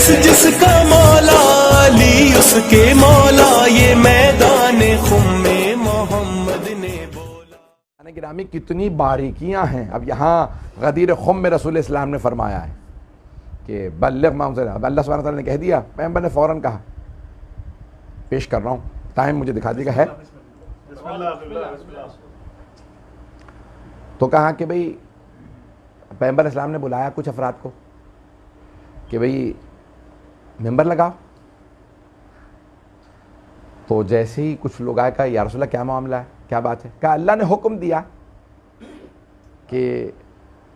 جس کا مولا علی اس کے مولا، یہ میدان خم میں محمد نے بولا۔ گرامی کتنی باریکیاں ہیں۔ اب یہاں غدیر خم میں رسول اسلام نے فرمایا ہے کہ بلغ ما انزل، اب اللہ سبحانہ تعالیٰ نے کہہ دیا، پیغمبر نے فوراً کہا، پیش کر رہا ہوں، ٹائم مجھے دکھا دیے گا ہے، تو کہا کہ بھئی پیغمبر اسلام نے بلایا کچھ افراد کو کہ بھئی ممبر لگاؤ، تو جیسے ہی کچھ لوگ آئے، کہا یا رسول اللہ کیا معاملہ ہے، کیا بات ہے؟ کہا اللہ نے حکم دیا کہ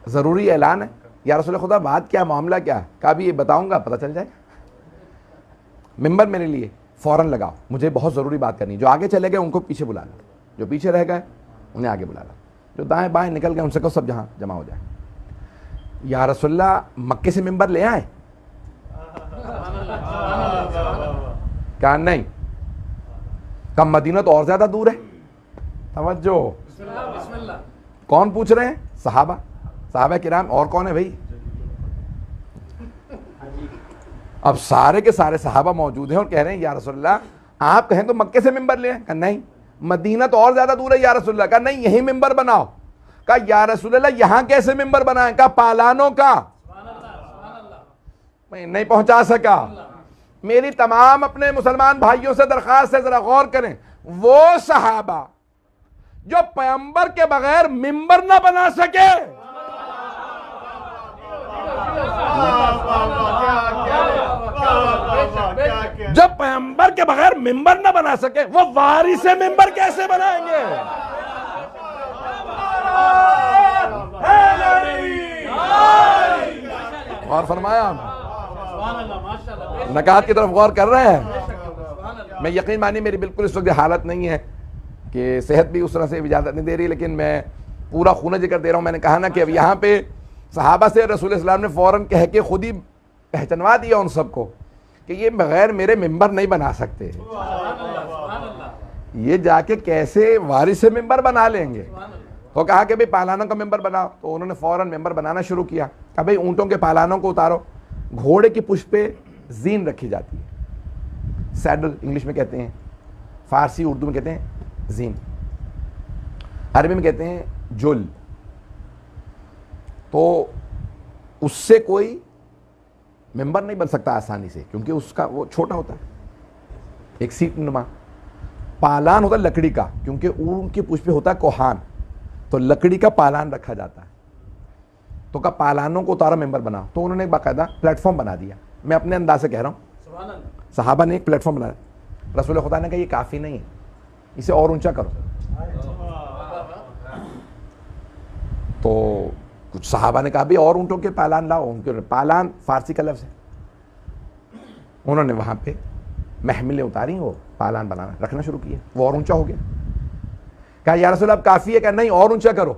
ضروری اعلان ہے۔ یا رسول خدا بات کیا، معاملہ کیا ہے؟ کہا بھی یہ بتاؤں گا پتہ چل جائے گا، ممبر میرے لیے فوراً لگاؤ، مجھے بہت ضروری بات کرنی، جو آگے چلے گئے ان کو پیچھے بلا لو، جو پیچھے رہ گئے انہیں آگے بلا لو، جو دائیں بائیں نکل گئے ان سے کہو سب جہاں جمع ہو جائے۔ یا رسول اللہ مکے سے ممبر لے آئے؟ کہا نہیں۔ کہا مدینہ تو اور زیادہ دور ہے۔ توجہ، کون پوچھ رہے ہیں؟ صحابہ، صحابہ کرام، اور کون ہے بھائی؟ اب سارے کے سارے صحابہ موجود ہیں اور کہہ رہے ہیں یا رسول اللہ آپ کہیں تو مکے سے ممبر لے آئیں۔ کہا نہیں، مدینہ تو اور زیادہ دور ہے یا رسول اللہ۔ کہا نہیں، یہی ممبر بناؤ۔ کہا یا رسول اللہ یہاں کیسے ممبر بنائیں؟ کہا پالانوں کا۔ میں نہیں پہنچا سکا۔ میری تمام اپنے مسلمان بھائیوں سے درخواست ہے، ذرا غور کریں، وہ صحابہ جو پیغمبر کے بغیر ممبر نہ بنا سکے، جب پیغمبر کے بغیر ممبر نہ بنا سکے، وہ وارث ممبر کیسے بنائیں گے؟ اور فرمایا، نکات کی طرف غور کر رہے ہیں۔ میں یقین مانی میری بالکل اس وقت حالت نہیں ہے کہ صحت بھی اس طرح سے اجازت نہیں دے رہی، لیکن میں پورا خونہ ذکر دے رہا ہوں۔ میں نے کہا نا کہ اب یہاں پہ صحابہ سے رسول اسلام نے فوراً کہہ کے خود ہی پہچنوا دیا ان سب کو کہ یہ بغیر میرے ممبر نہیں بنا سکتے، یہ جا کے کیسے وارث ممبر بنا لیں گے؟ تو کہا کہ بھئی پالانوں کا ممبر بناؤ، تو انہوں نے فوراً ممبر بنانا شروع کیا۔ کہا بھئی اونٹوں کے پالانوں کو اتارو، گھوڑے کی پشت پہ زین رکھی جاتی ہے، سیڈل انگلش میں کہتے ہیں، فارسی اردو میں کہتے ہیں زین، عربی میں کہتے ہیں جل، تو اس سے کوئی ممبر نہیں بن سکتا آسانی سے، کیونکہ اس کا وہ چھوٹا ہوتا ہے، ایک سیٹ نما۔ پالان ہوتا ہے لکڑی کا، کیونکہ اونٹ کی پشت پہ ہوتا ہے کوہان، تو لکڑی کا پالان رکھا جاتا ہے۔ تو کہا پالانوں کو اتارا، ممبر بنا، تو انہوں نے ایک باقاعدہ پلیٹ فارم بنا دیا۔ میں اپنے انداز سے کہہ رہا ہوں، صحابہ نے ایک پلیٹ فارم بنایا۔ رسول خدا نے کہا یہ کافی نہیں ہے، اسے اور اونچا کرو۔ تو کچھ صحابہ نے کہا بھی اور اونٹوں کے پالان لاؤ، ان کے پالان فارسی کا لفظ ہے، انہوں نے وہاں پہ محملیں اتاری، وہ پالان بنانا رکھنا شروع کیا، وہ اور اونچا ہو گیا۔ کہا یا رسول اللہ اب کافی ہے؟ کہا نہیں، اور اونچا کرو۔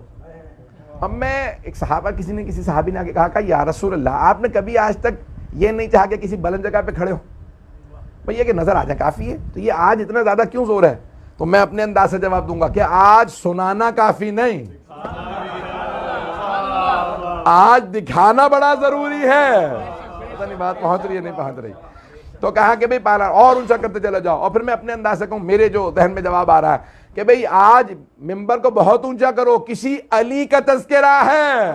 اب میں ایک صحابہ، کسی نے کسی صحابی نے آگے کہا یا رسول اللہ آپ نے کبھی آج تک یہ نہیں چاہا کہ کسی بلند جگہ پہ کھڑے ہو، بھئی یہ کہ نظر آ جائے کافی ہے، تو یہ آج اتنا زیادہ کیوں زور ہے؟ تو میں اپنے انداز سے جواب دوں گا کہ آج سنانا کافی نہیں، آج دکھانا بڑا ضروری ہے۔ پتہ نہیں بات پہنچ رہی ہے نہیں پہنچ رہی؟ تو کہا کہ بھئی پالا اور اونچا کرتے چلے جاؤ، اور پھر میں اپنے انداز سے کہوں، میرے جو ذہن میں جواب آ رہا ہے کہ بھئی آج ممبر کو بہت اونچا کرو، کسی علی کا تذکرہ ہے۔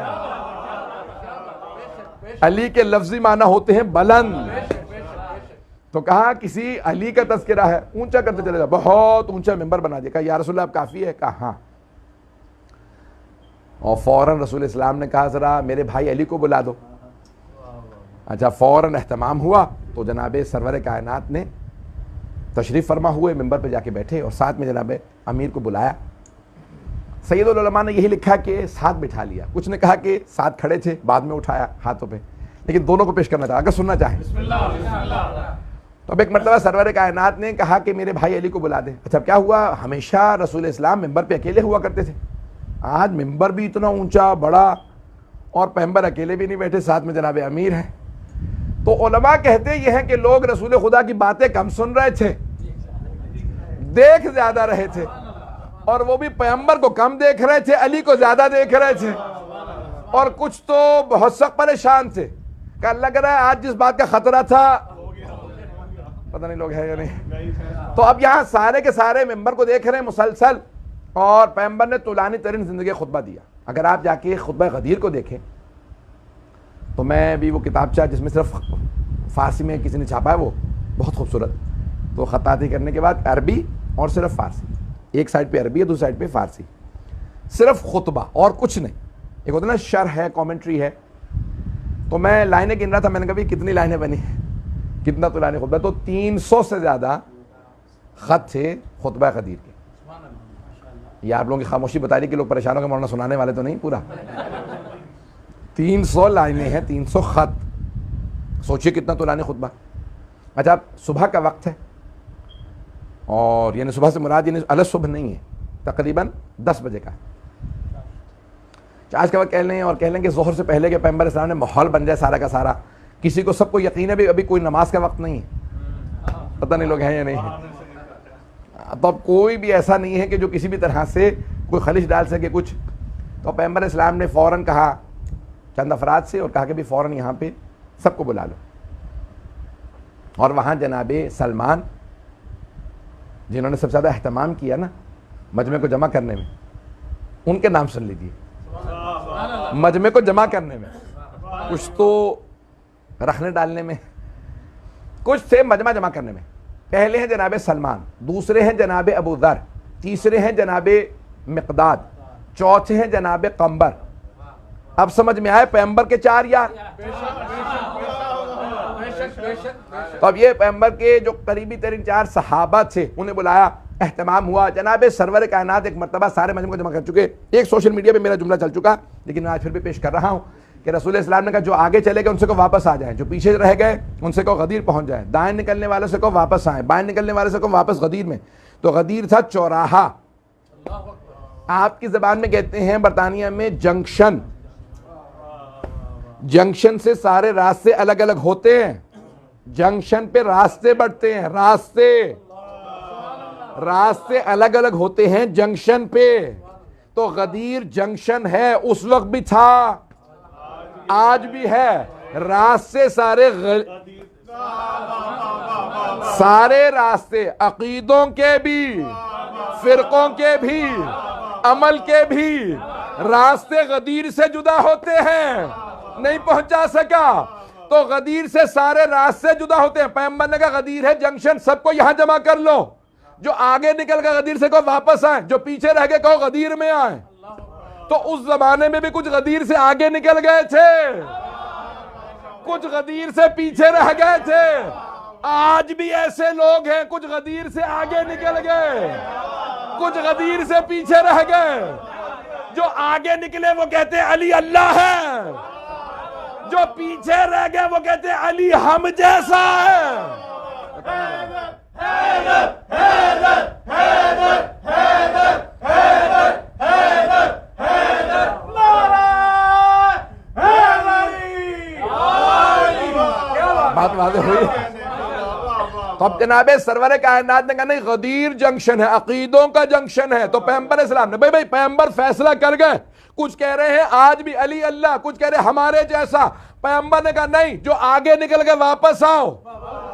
علی کے لفظی معنی ہوتے ہیں بلند، تو کہا کسی علی کا تذکرہ ہے، اونچا کرتے چلے جاؤ، بہت اونچا ممبر بنا دیا۔ کہا یا رسول اللہ اب کافی ہے؟ کہا ہاں۔ اور فوراً رسول اسلام نے کہا ذرا میرے بھائی علی کو بلا دو۔ اچھا، فوراً اہتمام ہوا تو جناب سرور کائنات نے تشریف فرما ہوئے ممبر پہ جا کے بیٹھے، اور ساتھ میں جناب امیر کو بلایا۔ سید العلماء نے یہی لکھا کہ ساتھ بٹھا لیا، کچھ نے کہا کہ ساتھ کھڑے تھے، بعد میں اٹھایا ہاتھوں پہ، لیکن دونوں کو پیش کرنا چاہا، اگر سننا چاہیں تو اب ایک مرتبہ سرور کائنات نے کہا کہ میرے بھائی علی کو بلا دے۔ اچھا کیا ہوا، ہمیشہ رسول اسلام ممبر پہ اکیلے ہوا کرتے تھے، آج ممبر بھی اتنا اونچا بڑا اور پیغمبر اکیلے بھی نہیں بیٹھے، ساتھ میں جناب امیر ہیں۔ تو علماء کہتے یہ ہیں کہ لوگ رسول خدا کی باتیں کم سن رہے تھے، دیکھ زیادہ رہے تھے، اور وہ بھی پیغمبر کو کم دیکھ رہے تھے، علی کو زیادہ دیکھ رہے تھے، اور کچھ تو بہت سخت پریشان تھے کہ لگ رہا ہے آج جس بات کا خطرہ تھا پتہ نہیں لوگ ہے یا نہیں. تو اب یہاں سارے کے سارے ممبر کو دیکھ رہے ہیں مسلسل, اور پیغمبر نے طولانی ترین زندگی خطبہ دیا. اگر آپ جا کے خطبہ غدیر کو دیکھیں تو میں بھی وہ کتابچہ جس میں صرف فارسی میں کسی نے چھاپا ہے وہ بہت خوبصورت, تو خطاطی کرنے کے بعد عربی اور صرف فارسی, ایک سائڈ پہ عربی ہے دوسری سائڈ پہ فارسی, صرف خطبہ اور کچھ نہیں. ایک ہوتا ہے نا شرح ہے, کامنٹری ہے. تو میں لائنیں گن رہا تھا, میں نے کہا بھی کتنی لائنیں بنی, کتنا طولانی خطبہ, تو 300 سے زیادہ خط تھے خطبہ غدیر کے. یہ آپ لوگوں کی خاموشی بتا رہی کہ لوگ پریشان ہو کے مولانا سنانے والے تو نہیں, پورا 300 لائنیں ہیں, 300 خط. سوچئے کتنا طولانی خطبہ. اچھا صبح کا وقت ہے, اور یعنی صبح سے مراد یعنی الگ صبح نہیں ہے, تقریباً 10 بجے کا. آج کا وقت کہہ لیں اور کہہ لیں کہ ظہر سے پہلے کے پیغمبر اسلام نے ماحول بن جائے سارا کا سارا, کسی کو سب کو یقین ہے بھی ابھی کوئی نماز کا وقت نہیں ہے, پتہ نہیں لوگ ہیں یا نہیں ہیں. تو اب کوئی بھی ایسا نہیں ہے کہ جو کسی بھی طرح سے کوئی خلش ڈال سکے کچھ. تو پیغمبر اسلام نے فوراً کہا چند افراد سے, اور کہا کہ بھی فوراً یہاں پہ سب کو بلا لو. اور وہاں جناب سلمان جنہوں نے سب سے زیادہ اہتمام کیا نا مجمع کو جمع کرنے میں, ان کے نام سن لیجیے. مجمع کو جمع کرنے میں کچھ تو رکھنے ڈالنے میں, کچھ تھے مجمع جمع کرنے میں. پہلے ہیں جناب سلمان, دوسرے ہیں جناب ابو ذر, تیسرے ہیں جناب مقداد, چوتھے ہیں جناب قمبر. اب سمجھ میں آئے پیغمبر کے 4 یار. تو اب یہ پیغمبر کے جو قریبی ترین 4 صحابہ تھے انہیں بلایا, اہتمام ہوا. جناب سرور کائنات ایک مرتبہ سارے مجمع کو جمع کر چکے. ایک سوشل میڈیا پہ میرا جملہ چل چکا, لیکن میں آج پھر بھی پیش کر رہا ہوں کہ رسول اسلام نے کہا جو آگے چلے گئے ان سے کو واپس آ جائیں, جو پیچھے رہ گئے ان سے کو غدیر پہنچ جائیں, دائیں نکلنے والے سے کو واپس آئیں, بائیں نکلنے والے سے کو واپس غدیر میں. تو غدیر تھا چوراہا, آپ کی زبان میں کہتے ہیں برطانیہ میں جنکشن. جنکشن سے سارے راستے الگ الگ ہوتے ہیں, جنکشن پہ راستے بڑھتے ہیں, راستے الگ الگ ہوتے ہیں جنکشن پہ. تو غدیر جنکشن ہے, اس وقت بھی تھا, آج بھی ہے. راستے سارے راستے عقیدوں کے بھی, فرقوں کے بھی, عمل کے بھی راستے غدیر سے جدا ہوتے ہیں. نہیں پہنچا سکا تو غدیر سے سارے راستے جدا ہوتے ہیں. پیغمبر نے کہا غدیر ہے جنکشن, سب کو یہاں جمع کر لو. جو آگے نکل گئے غدیر سے کو واپس آئیں, جو پیچھے رہ گئے کہو غدیر میں آئیں. تو اس زمانے میں بھی کچھ غدیر سے آگے نکل گئے تھے, کچھ غدیر سے پیچھے رہ گئے تھے. آج بھی ایسے لوگ ہیں, کچھ غدیر سے آگے نکل گئے, کچھ غدیر سے پیچھے رہ گئے. جو آگے نکلے وہ کہتے ہیں علی اللہ ہے, جو پیچھے رہ گئے وہ کہتے ہیں علی ہم جیسا ہے. بات واضح ہوئی. تو اب جناب سرور کائنات نے کہا نہیں غدیر جنکشن ہے, عقیدوں کا جنکشن ہے. تو پیغمبر اسلام نے بھائی پیغمبر فیصلہ کر گئے, کچھ کہہ رہے ہیں آج بھی علی اللہ, کچھ کہہ رہے ہیں ہمارے جیسا. پیغمبر نے کہا نہیں, جو آگے نکل گئے واپس آؤ,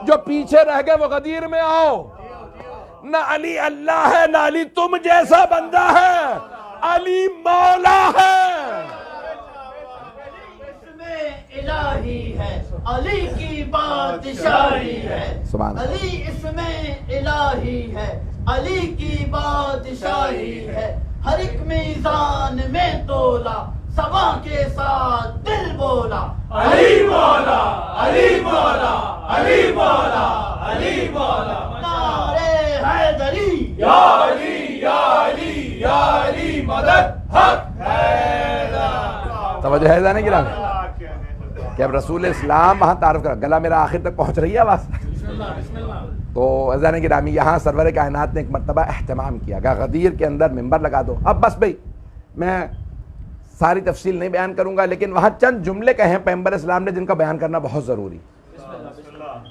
جو پیچھے رہ گئے وہ غدیر میں آؤ. نہ علی اللہ ہے, نہ علی تم جیسا بندہ ہے, علی مولا ہے. الہی ہے, علی کی بادشاہی ہے. علی اس میں الہی ہے, علی کی بادشاہی ہے. ہر ایک میزان میں تولا, سبا کے ساتھ دل بولا. علی مولا, علی مولا, علی مولا, علی مولا. نعرے حیدری یا علی یا علی یا علی مدد حق حیدر. توجہ ہے جانے گرامی کہ اب رسول اسلام وہاں تعارف کرا. گلا میرا آخر تک پہنچ رہی ہے آواز؟ تو عزیزان گرامی یہاں سرور کائنات نے ایک مرتبہ اہتمام کیا کہ غدیر کے اندر ممبر لگا دو. اب بس بھئی میں ساری تفصیل نہیں بیان کروں گا, لیکن وہاں چند جملے کہیں پیغمبر اسلام نے جن کا بیان کرنا بہت ضروری,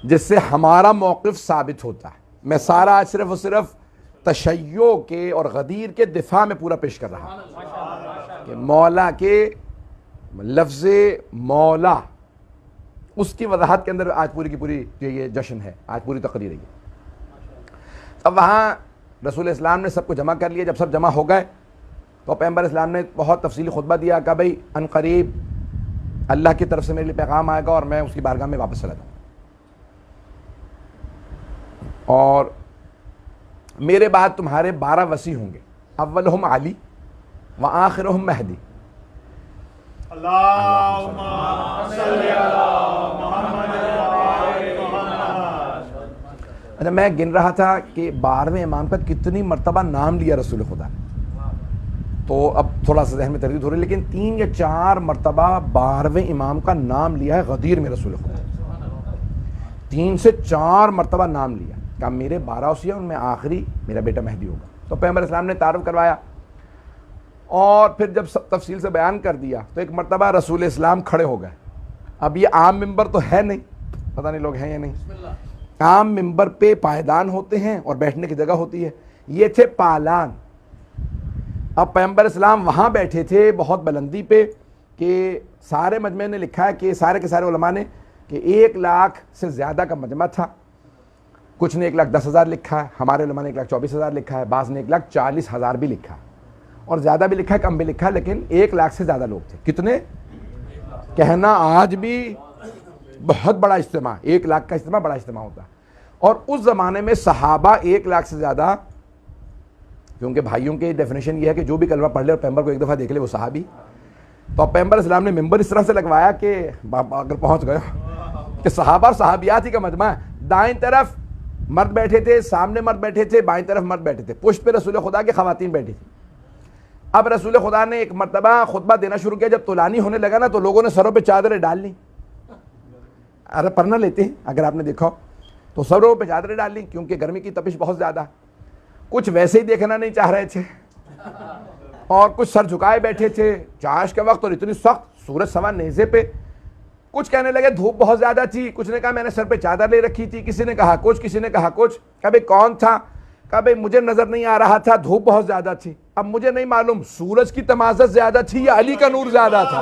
جس سے ہمارا موقف ثابت ہوتا ہے. میں سارا آج صرف اور صرف تشیع کے اور غدیر کے دفاع میں پورا پیش کر رہا ہوں کہ مولا کے لفظ مولا اس کی وضاحت کے اندر آج پوری کی پوری جو یہ جشن ہے، آج پوری تقریر ہے یہ۔ اب وہاں رسول اسلام نے سب کو جمع کر لیا۔ جب سب جمع ہو گئے تو پیغمبر اسلام نے بہت تفصیلی خطبہ دیا کہ بھائی ان قریب اللہ کی طرف سے میرے لیے پیغام آئے گا اور میں اس کی بارگاہ میں واپس چلا جاؤں، اور میرے بعد تمہارے 12 وصی ہوں گے، اولہم علی وآخرہم مہدی۔ اللہم صلی علی محمد اچھا، میں گن رہا تھا کہ 12ویں امام کا کتنی مرتبہ نام لیا رسول خدا نے، تو اب تھوڑا سا ذہن میں تردید ہو رہی ہے، لیکن 3 یا 4 مرتبہ 12ویں امام کا نام لیا ہے غدیر میں رسول خدا، 3 سے 4 مرتبہ نام لیا کہ میرے 12 وصی ہیں، ان میں آخری میرا بیٹا مہدی ہوگا۔ تو پیغمبر اسلام نے تعارف کروایا، اور پھر جب سب تفصیل سے بیان کر دیا تو ایک مرتبہ رسول اسلام کھڑے ہو گئے۔ اب یہ عام ممبر تو ہے نہیں، پتہ نہیں لوگ ہیں یا نہیں، عام ممبر پہ پائیدان ہوتے ہیں اور بیٹھنے کی جگہ ہوتی ہے، یہ تھے پالان۔ اب پیغمبر اسلام وہاں بیٹھے تھے بہت بلندی پہ، کہ سارے مجمع نے لکھا ہے کہ سارے کے سارے علماء نے کہ 1 لاکھ سے زیادہ کا مجمع تھا، کچھ نے 1,10,000 لکھا ہے، ہمارے علماء نے 1,24,000 لکھا ہے، بعض نے 1,40,000 بھی لکھا ہے، اور زیادہ بھی لکھا ہے کم بھی لکھا ہے، لیکن 1 لاکھ سے زیادہ لوگ تھے۔ کتنے؟ کہنا آج بھی بہت بڑا اجتماع، 1 لاکھ کا اجتماع بڑا اجتماع ہوتا ہے، اور اس زمانے میں صحابہ 1 لاکھ سے زیادہ، کیونکہ بھائیوں کی ڈیفینیشن یہ ہے کہ جو بھی کلمہ پڑھ لے اور پیغمبر کو ایک دفعہ دیکھ لے وہ صحابی۔ تو اب پیغمبر اسلام نے ممبر اس طرح سے لگوایا کہ اگر پہنچ گئے کہ صحابہ اور صحابیات ہی کا مجمع ہے، دائیں طرف مرد بیٹھے تھے، سامنے مرد بیٹھے تھے، بائیں طرف مرد بیٹھے تھے، پشت پہ رسول خدا کی خواتین بیٹھی تھی۔ اب رسول خدا نے ایک مرتبہ خطبہ دینا شروع کیا، جب طولانی ہونے لگا نا تو لوگوں نے سروں پہ چادریں ڈال لی، ارے پرنا لیتے ہیں اگر آپ نے دیکھا ہو تو سروں پہ چادریں ڈال لی، کیونکہ گرمی کی تپش بہت زیادہ، کچھ ویسے ہی دیکھنا نہیں چاہ رہے تھے، اور کچھ سر جھکائے بیٹھے تھے چاش کے وقت، اور اتنی سخت سورج سوا نیزے پہ، کچھ کہنے لگے دھوپ بہت زیادہ تھی، کچھ نے کہا میں نے سر پہ چادر لے رکھی تھی، کسی نے کہا کچھ، کسی نے کہا کچھ، کہا بھئی کون تھا، کہا بھئی مجھے نظر نہیں آ رہا تھا، دھوپ بہت زیادہ تھی، اب مجھے نہیں معلوم سورج کی تمازت زیادہ تھی یا علی کا نور زیادہ تھا۔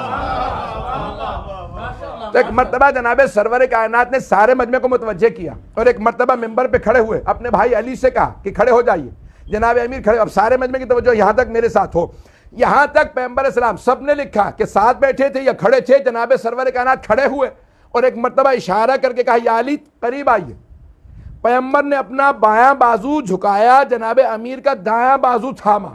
تو ایک مرتبہ جناب سرور کائنات نے سارے مجمع کو متوجہ کیا، اور ایک مرتبہ ممبر پہ کھڑے ہوئے اپنے بھائی علی سے کہا کہ کھڑے ہو جائیے، جناب امیر کھڑے، اب سارے مجمع کی توجہ یہاں تک میرے ساتھ ہو، یہاں تک پیغمبر اسلام سب نے لکھا کہ ساتھ بیٹھے تھے یا کھڑے تھے، جناب سرور کائنات کھڑے ہوئے اور ایک مرتبہ اشارہ کر کے کہا یا علی قریب آئیے۔ پیغمبر نے اپنا بایاں بازو جھکایا، جناب امیر کا دایاں بازو تھاما۔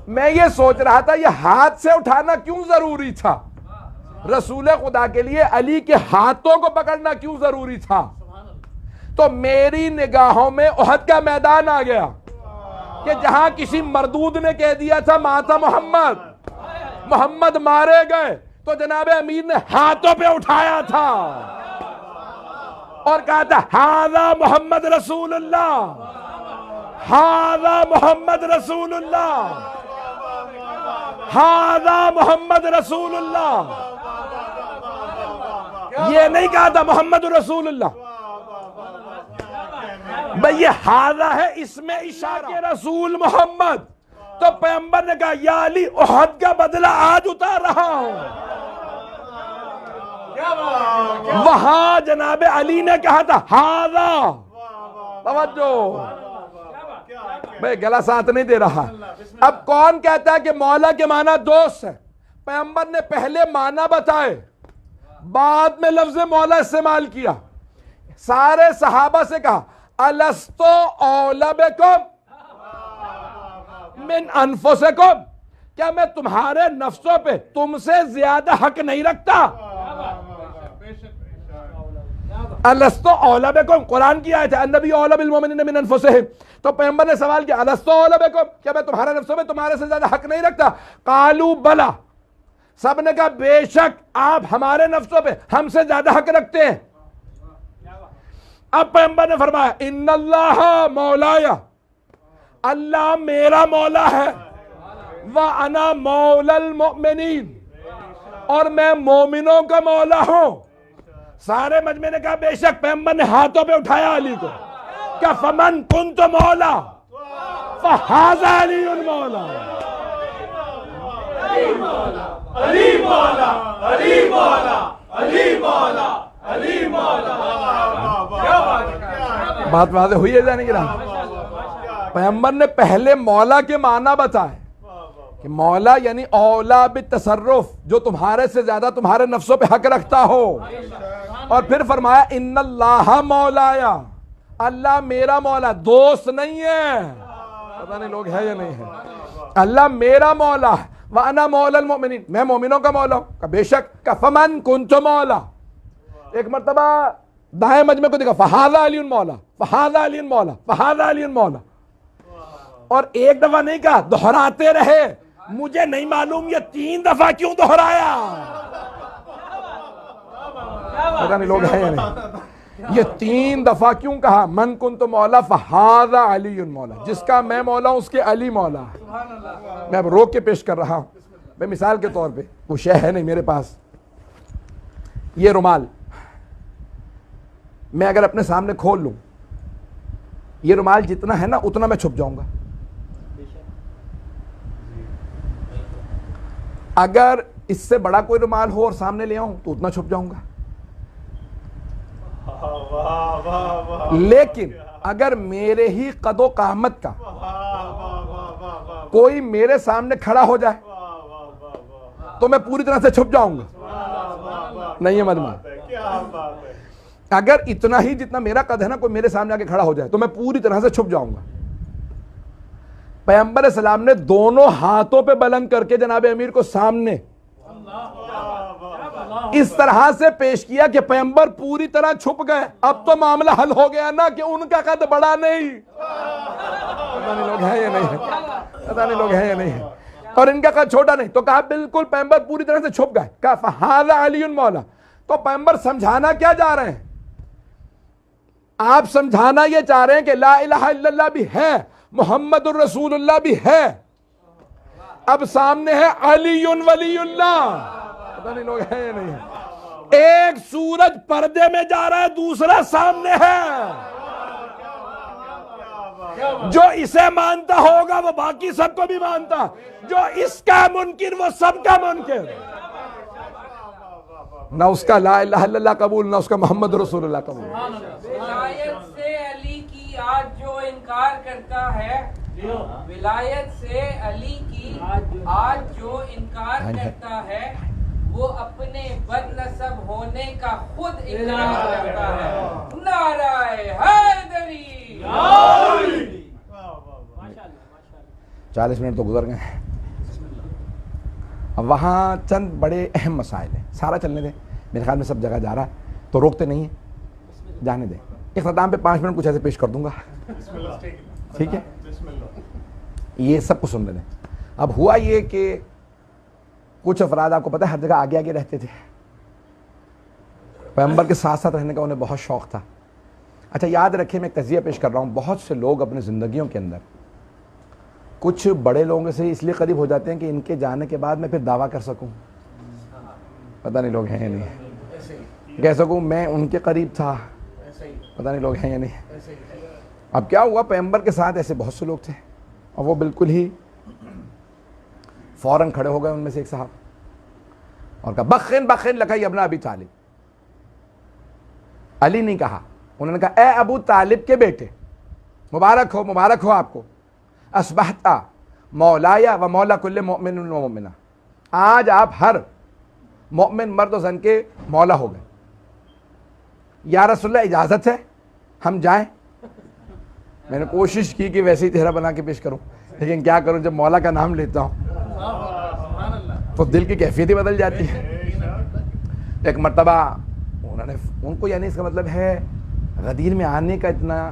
میں یہ سوچ رہا تھا یہ ہاتھ سے اٹھانا کیوں ضروری تھا، رسول خدا کے لیے علی کے ہاتھوں کو پکڑنا کیوں ضروری تھا؟ تو میری نگاہوں میں احد کا میدان آ گیا کہ جہاں کسی مردود نے کہہ دیا تھا ماتا محمد، محمد مارے گئے، تو جناب امیر نے ہاتھوں پہ اٹھایا تھا اور کہا تھا ہذا محمد رسول اللہ، ہذا محمد رسول اللہ، ہذا محمد رسول اللہ۔ یہ نہیں کہا تھا محمد رسول اللہ، بھئی یہ ہذا ہے، اس میں اشارہ کے رسول محمد۔ تو پیغمبر نے کہا یا علی احد کا بدلہ آج اتار رہا ہوں۔ وہاں جناب علی نے کہا تھا ہذا، توجہ بھئی گلا ساتھ نہیں دے رہا۔ اب کون کہتا ہے کہ مولا کے معنی دوست ہے؟ پیغمبر نے پہلے معنی بتائے، بعد میں لفظ مولا استعمال کیا۔ سارے صحابہ سے کہا الستو اولی بکم من انفسکم، کیا میں تمہارے نفسوں پہ تم سے زیادہ حق نہیں رکھتا؟ الستو اولی بکم قرآن کی آیت ہے، النبی اولی بالمؤمنین من انفسہم۔ تو پیغمبر نے سوال کیا الستو اولی بکم، کیا میں تمہارے نفسوں پہ تمہارے سے زیادہ حق نہیں رکھتا؟ قالوا بلا، سب نے کہا بے شک آپ ہمارے نفسوں پہ ہم سے زیادہ حق رکھتے ہیں۔ اب پیغمبر نے فرمایا ان اللہ مولایا، اللہ میرا مولا ہے، وَأَنَا مَوْلَى الْمُؤْمِنِينَ، اور میں مومنوں کا مولا ہوں۔ سارے مجمع نے کہا بے شک، پیغمبر نے ہاتھوں پہ اٹھایا علی کو کہ فَمَنْ كُنْتُ مَوْلَا فَهَذَا عَلِيٌّ مَوْلَا۔ علی مولا، علی مولا، علی مولا، علی مولا علی مولا. کیا بات ہے. بات واضح ہوئی ہے جانے گرام. پیغمبر نے پہلے مولا کے معنی بتائے کہ مولا یعنی اولا بالتصرف، جو تمہارے سے زیادہ تمہارے نفسوں پہ حق رکھتا ہو. اور پھر فرمایا ان اللہ مولایا، اللہ میرا مولا، دوست نہیں ہے. پتہ نہیں لوگ ہے یا نہیں ہے. اللہ میرا مولا ہے. وَأَنَا مَوْلَى الْمُؤْمِنِينَ، میں مومنوں کا مولا ہوں. کہ بے شک کہ فَمَنْ كُنْتُ مولا. ایک مرتبہ دائیں مجمع کو دیکھا فَهَذَا عَلِيٌّ مولا، فَهَذَا عَلِيٌّ مولا، فَهَذَا عَلِيٌّ مولا. اور ایک دفعہ نہیں کہا، دہراتے رہے. مجھے نہیں معلوم یہ 3 دفعہ کیوں دہرایا. پتہ نہیں لوگ ہیں یا نہیں. یہ 3 دفعہ کیوں کہا؟ من کنت مولا فہذا علی مولا، جس کا میں مولا ہوں اس کے علی مولا ہے. میں اب روک کے پیش کر رہا ہوں. میں مثال کے طور پہ، وہ شے ہے نہیں میرے پاس. یہ رومال میں اگر اپنے سامنے کھول لوں، یہ رومال جتنا ہے نا اتنا میں چھپ جاؤں گا. اگر اس سے بڑا کوئی رومال ہو اور سامنے لے آؤں تو اتنا چھپ جاؤں گا. لیکن اگر میرے ہی قد و قامت کا کوئی میرے سامنے کھڑا ہو جائے تو میں پوری طرح سے چھپ جاؤں گا. نہیں ہے مدمہ. اگر اتنا ہی جتنا میرا قد ہے نا کوئی میرے سامنے آ کے کھڑا ہو جائے تو میں پوری طرح سے چھپ جاؤں گا. پیغمبر السلام نے دونوں ہاتھوں پہ بلند کر کے جناب امیر کو سامنے اس طرح سے پیش کیا کہ پیغمبر پوری طرح چھپ گئے. اب تو معاملہ حل ہو گیا نا کہ ان کا قد بڑا نہیں. پتہ نہیں لوگ ہیں یا نہیں ہے. پتہ نہیں لوگ ہیں یا نہیں ہے. اور ان کا قد چھوٹا نہیں. تو کہا بالکل پیغمبر پوری طرح سے چھپ گئے. کہا فہذا علی مولا. تو پیغمبر سمجھانا کیا جا رہے ہیں؟ آپ سمجھانا یہ چاہ رہے ہیں کہ لا الہ الا اللہ بھی ہے، محمد الرسول اللہ بھی ہے. اب سامنے ہے علی ولی اللہ. پتہ نہیں لوگ ہیں یا نہیں ہے. ایک سورج پردے میں جا رہا ہے، دوسرا سامنے ہے. جو اسے مانتا ہوگا وہ باقی سب کو بھی مانتا، جو اس کا منکر وہ سب کا منکر. نہ اس کا لا الہ الا اللہ قبول، نہ اس کا محمد رسول اللہ قبول. ولایت سے علی کی آج جو انکار کرتا ہے، ولایت سے علی کی آج جو انکار کرتا ہے وہ اپنے بد نسب ہونے کا خود انکار کرتا ہے. نعرہ حیدری. 40 منٹ تو گزر گئے. اب وہاں چند بڑے اہم مسائل ہیں. سارا چلنے دیں، میرے خیال میں سب جگہ جا رہا ہے تو روکتے نہیں ہیں، جانے دیں. اختتام پہ 5 منٹ کچھ ایسے پیش کر دوں گا. ٹھیک ہے، یہ سب کو سن لیں. اب ہوا یہ کہ کچھ افراد آپ کو پتہ ہے ہر جگہ آگے آگے رہتے تھے. پیغمبر کے ساتھ ساتھ رہنے کا انہیں بہت شوق تھا. اچھا یاد رکھیں، میں ایک تجزیہ پیش کر رہا ہوں. بہت سے لوگ اپنی زندگیوں کے اندر کچھ بڑے لوگوں سے اس لیے قریب ہو جاتے ہیں کہ ان کے جانے کے بعد میں پھر دعویٰ کر سکوں. پتہ نہیں لوگ ہیں یا نہیں. کہہ سکوں میں ان کے قریب تھا. پتہ نہیں لوگ ہیں یا نہیں. اب کیا ہوا، پیغمبر کے ساتھ ایسے بہت سے لوگ تھے اور وہ بالکل ہی فوراً کھڑے ہو گئے. ان میں سے ایک صاحب اور کہا بخن بخن لکھائی ابن ابی طالب. علی نہیں کہا، انہوں نے کہا اے ابو طالب کے بیٹے، مبارک ہو آپ کو. اصبحتا مولایا و مولا کل مؤمن و مؤمنہ. آج آپ ہر مؤمن مرد و زن کے مولا ہو گئے. یا رسول اللہ اجازت ہے ہم جائیں؟ میں نے کوشش کی کہ ویسے ہی چہرہ بنا کے پیش کروں، لیکن کیا کروں، جب مولا کا نام لیتا ہوں تو دل کی کیفیت ہی بدل جاتی ہے. ایک مرتبہ انہوں نے ان کو، یعنی اس کا مطلب ہے غدیر میں آنے کا اتنا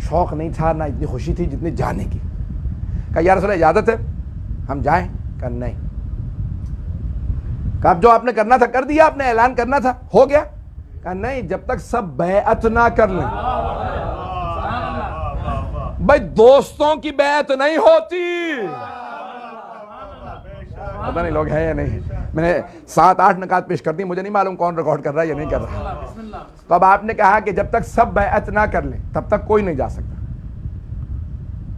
شوق نہیں تھا، نہ اتنی خوشی تھی جتنی جانے کی. کہا یا رسول اللہ اجازت ہے ہم جائیں؟ کہا نہیں. کہا اب جو آپ نے کرنا تھا کر دیا، آپ نے اعلان کرنا تھا ہو گیا. کہا نہیں، جب تک سب بیعت نہ کر لیں. بھائی دوستوں کی بیعت نہیں ہوتی. پتہ نہیں لوگ ہیں یا نہیں. میں نے 7-8 نکات پیش کر دی، مجھے نہیں معلوم کون ریکارڈ کر رہا ہے یا نہیں کر رہا. تو اب آپ نے کہا کہ جب تک سب بیعت نہ کر لیں تب تک کوئی نہیں جا سکتا.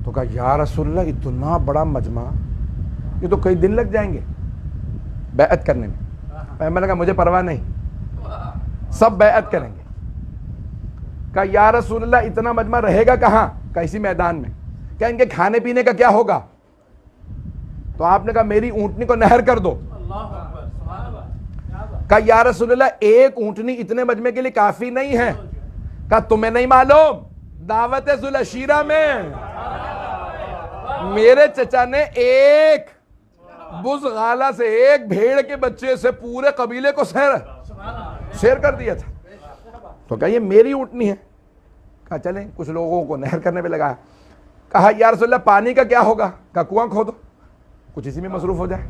تو کہا یا رسول اللہ اتنا بڑا مجمع، یہ تو کئی دن لگ جائیں گے بیعت کرنے میں. پیغمبر نے کہا مجھے پرواہ نہیں، سب بیعت کریں گے۔ کہا یا رسول اللہ اتنا مجمع رہے گا کہاں؟ کہا اسی میدان میں۔ کہا ان کے کھانے پینے کا کیا ہوگا؟ تو آپ نے کہا میری اونٹنی کو نہر کر دو۔ کہا یا رسول اللہ ایک اونٹنی اتنے مجمع کے لیے کافی نہیں ہے۔ کہا تمہیں نہیں معلوم دعوت ذوالعشیرہ میں میرے چچا نے ایک بزغالہ سے، ایک بھیڑ کے بچے سے پورے قبیلے کو سیر کر دیا تھا۔ تو کہا یہ میری اونٹنی ہے۔ کہا چلیں کچھ لوگوں کو نہر کرنے پہ لگایا۔ کہا یا رسول اللہ پانی کا کیا ہوگا؟ کہا کنواں کھودو، کچھ اسی میں مصروف ہو جائے۔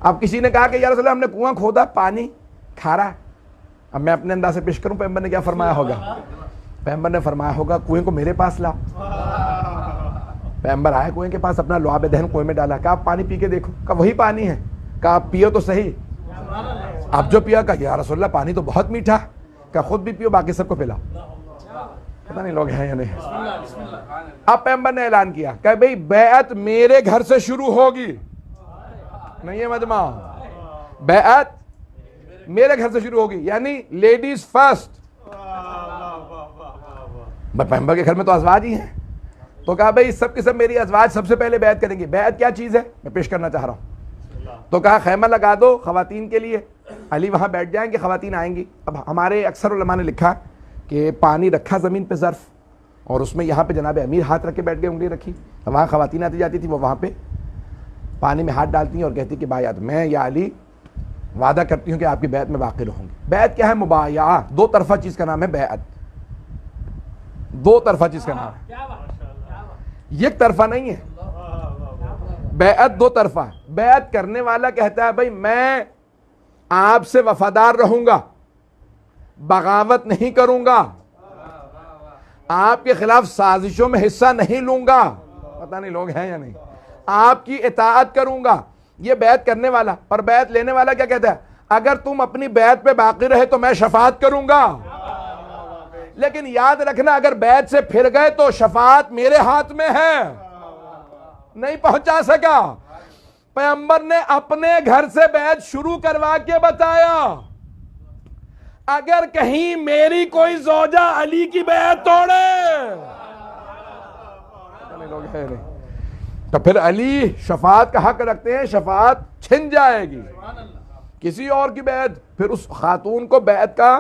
اب کسی نے کہا کہ یا رسول اللہ ہم نے کنواں کھودا، پانی کھارا ہے۔ اب میں اپنے انداز سے پیش کروں، پیغمبر نے کیا فرمایا ہوگا؟ پیغمبر نے فرمایا ہوگا کنویں کو میرے پاس لاؤ۔ پیغمبر آئے کنویں کے پاس، اپنا لعاب دہن کنویں میں ڈالا۔ کہا آپ پانی پی کے دیکھو۔ کہا وہی پانی ہے۔ کہا آپ پیو تو صحیح۔ اب جو پیا کہا یا رسول اللہ پانی تو بہت میٹھا۔ کہا خود بھی پیو باقی سب کو پلاؤ۔ پتہ نہیں لوگ ہیں یا نہیں۔ اب پیغمبر نے اعلان کیا کہ بھئی بیعت میرے گھر سے شروع ہوگی، نہیں ہے مجمع، بیعت میرے گھر سے شروع ہوگی، یعنی لیڈیز فرسٹ۔ پیغمبر کے گھر میں تو ازواج ہی ہیں، تو کہا بھئی سب کے سب میری ازواج سب سے پہلے بیعت کریں گی۔ بیعت کیا چیز ہے میں پیش کرنا چاہ رہا ہوں۔ تو کہا خیمہ لگا دو خواتین کے لیے، علی وہاں بیٹھ جائیں گے، خواتین آئیں گی۔ اب ہمارے اکثر علماء نے لکھا کہ پانی رکھا زمین پہ ظرف، اور اس میں یہاں پہ جناب امیر ہاتھ رکھ کے بیٹھ گئے، انگلی رکھی، وہاں خواتین آتی جاتی تھی، وہ وہاں پہ پانی میں ہاتھ ڈالتی ہیں اور کہتی کہ بیعت میں یا علی وعدہ کرتی ہوں کہ آپ کی بیعت میں واقع رہوں گی۔ بیعت کیا ہے؟ مبایعہ، دو طرفہ چیز کا نام ہے بیعت، دو طرفہ چیز کا نام ہے، یک طرفہ نہیں ہے۔ بیعت دو طرفہ ہے۔ بیعت کرنے والا کہتا ہے بھائی میں آپ سے وفادار رہوں گا، بغاوت نہیں کروں گا، آپ کے خلاف سازشوں میں حصہ نہیں لوں گا، پتہ نہیں لوگ ہیں یا نہیں، آپ کی اطاعت کروں گا، یہ بیعت کرنے والا۔ اور بیعت لینے والا کیا کہتا ہے؟ اگر تم اپنی بیعت پہ باقی رہے تو میں شفاعت کروں گا، لیکن یاد رکھنا اگر بیعت سے پھر گئے تو شفاعت میرے ہاتھ میں ہے، نہیں پہنچا سکا۔ پیغمبر نے اپنے گھر سے بیعت شروع کروا کے بتایا، اگر کہیں میری کوئی زوجہ علی کی بیعت توڑے تو پھر علی شفاعت کا حق رکھتے ہیں، شفاعت چھن جائے گی کسی اور کی بیعت، پھر اس خاتون کو بیعت کا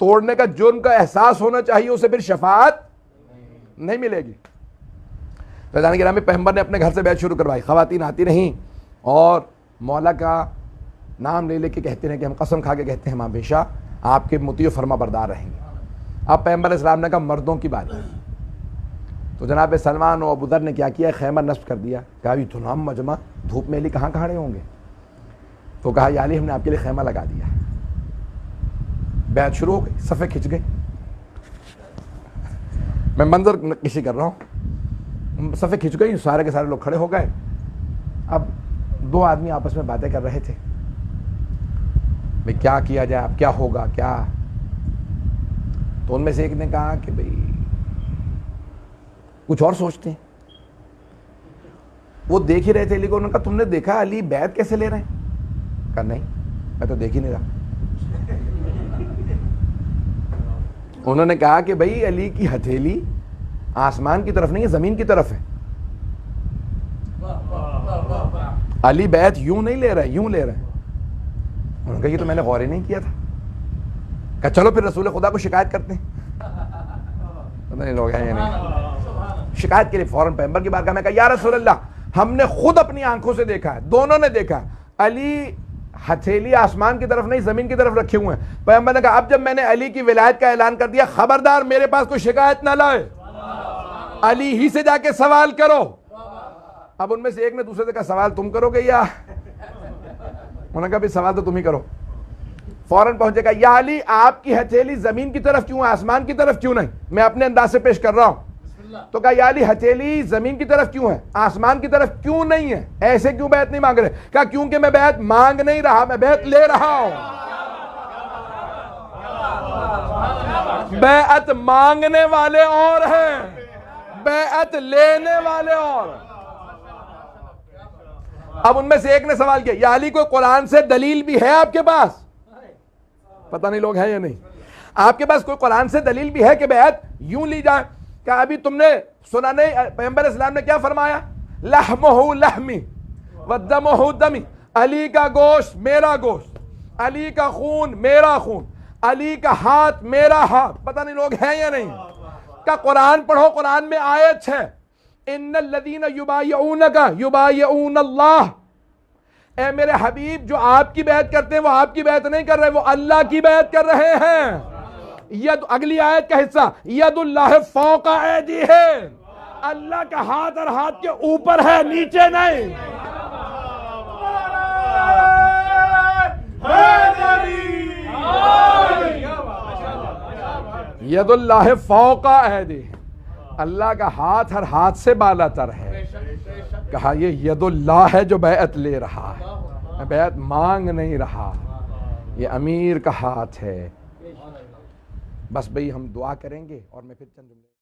توڑنے کا جرم کا احساس ہونا چاہیے، اسے پھر شفاعت نہیں ملے گی۔ فیضان گرامی پیغمبر نے اپنے گھر سے بیعت شروع کروائی، خواتین آتی رہیں اور مولا کا نام لے لے کے کہتے ہیں کہ ہم قسم کھا کے کہتے ہیں ہم ہمیشہ آپ کے مطیع و فرما بردار رہیں گے۔ اب پیغمبر اسلام نے کہا مردوں کی باری، تو جناب سلمان و ابوذر نے کیا کیا؟ خیمہ نصب کر دیا۔ کہا یہ تمام مجمع دھوپ میں علی کہاں کھڑے ہوں گے؟ تو کہا یا علی ہم نے آپ کے لیے خیمہ لگا دیا۔ بیعت شروع ہو گئی، صفیں کھنچ گئی، میں منظر کشی کر رہا ہوں، صفیں کھنچ گئی، سارے کے سارے لوگ کھڑے ہو گئے۔ اب دو آدمی آپس میں باتیں کر رہے تھے، بھئی کیا کیا جائے، اب کیا ہوگا کیا؟ تو ان میں سے ایک نے کہا کہ بھئی کچھ اور سوچتے ہیں۔ وہ دیکھ ہی رہے تھے علی کو، انہوں نے کہا تم نے دیکھا علی بیعت کیسے لے رہے ہیں؟ کہا نہیں میں تو دیکھ ہی نہیں رہا۔ انہوں نے کہا کہ بھئی علی کی ہتھیلی آسمان کی طرف نہیں ہے، زمین کی طرف ہے، علی بیعت یوں نہیں لے رہے، یوں لے رہے ہیں۔ انہوں نے کہا یہ تو میں نے غور ہی نہیں کیا تھا۔ کہا چلو پھر رسول خدا کو شکایت کرتے ہیں، پتہ نہیں لوگ ہیں یا نہیں۔ شکایت کے لیے فوراً پیغمبر کی بارگاہ میں کہا یا رسول اللہ ہم نے خود اپنی آنکھوں سے دیکھا ہے، دونوں نے دیکھا ہے، علی ہتھیلی آسمان کی طرف نہیں زمین کی طرف رکھے ہوئے ہیں۔ پیغمبر نے کہا اب جب میں نے علی کی ولایت کا اعلان کر دیا خبردار میرے پاس کوئی شکایت نہ لائے، علی ہی سے جا کے سوال کرو۔ اب ان میں سے ایک نے دوسرے سے کہا سوال تم کرو گے یا؟ انہوں نے کہا بھی سوال تو تم ہی کرو۔ فوراً پہنچے گا یا علی آپ کی ہتھیلی زمین کی طرف کیوں ہے، آسمان کی طرف کیوں نہیں؟ میں اپنے انداز سے پیش کر رہا ہوں۔ تو کہا یا علی ہتھیلی زمین کی طرف کیوں ہے، آسمان کی طرف کیوں نہیں ہے، ایسے کیوں بیعت نہیں مانگ رہے؟ کہا کیونکہ میں بیعت مانگ نہیں رہا، میں بیعت لے رہا ہوں۔ بیعت مانگنے والے اور ہیں، بیعت لینے والے اور۔ اب ان میں سے ایک نے سوال کیا یا علی کوئی قرآن سے دلیل بھی ہے آپ کے پاس؟ پتہ نہیں لوگ ہیں یا نہیں. آپ کے پاس کوئی قرآن سے دلیل بھی ہے کہ بیعت یوں لی جائے؟ کہ ابھی تم نے سنا نہیں پیغمبر اسلام نے کیا فرمایا؟ لحمہ لحمی ودمہ دمی، علی کا گوشت میرا گوشت، علی کا خون میرا خون، علی کا ہاتھ میرا ہاتھ. پتہ نہیں لوگ ہیں یا نہیں. کا قرآن پڑھو، قرآن میں آیت ہے ان الذین یبایعونک یبایعون اللہ. اے میرے حبیب جو آپ کی بیعت کرتے ہیں وہ آپ کی بیعت نہیں کر رہے، وہ اللہ کی بیعت کر رہے ہیں. ید اگلی آیت کا حصہ ید اللہ فوق ایدیہم، اللہ کا ہاتھ اور ہاتھ کے اوپر ہے، نیچے نہیں. ید اللہ فوق ایدیہم، اللہ کا ہاتھ ہر ہاتھ سے بالا تر ہے. کہا یہ ید اللہ ہے جو بیعت لے رہا ہے، میں بیعت مانگ نہیں رہا، یہ امیر کا ہاتھ ہے. بس بھئی ہم دعا کریں گے اور میں پھر چند جملے